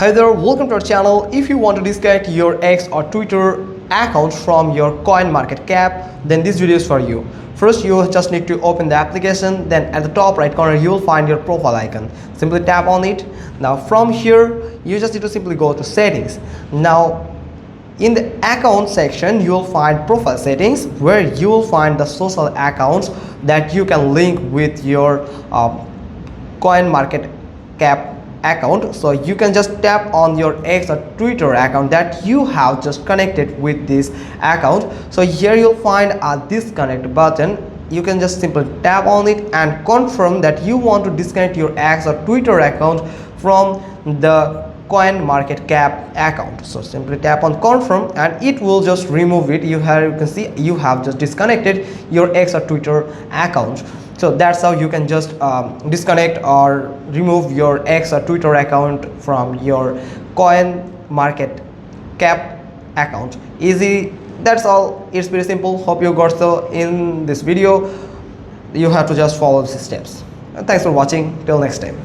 Hi there, welcome to our channel. If you want to disconnect your X or Twitter account from your CoinMarketCap, then this video is for you. First, you just need to open the application. Then at the top right corner, you will find your profile icon. Simply tap on it. Now from here, you just need to simply go to settings. Now in the account section, you will find profile settings, where you will find the social accounts that you can link with your CoinMarketCap account. So you can just tap on your X or Twitter account that you have just connected with this account. So here you'll find a disconnect button. You can just simply tap on it and confirm that you want to disconnect your X or Twitter account from the CoinMarketCap account. So simply tap on confirm and it will just remove it. You can see you have just disconnected your X or Twitter account. So that's how you can just disconnect or remove your X or Twitter account from your CoinMarketCap account. Easy. That's all. It's pretty simple. Hope you got so in this video. You have to just follow these steps. And thanks for watching. Till next time.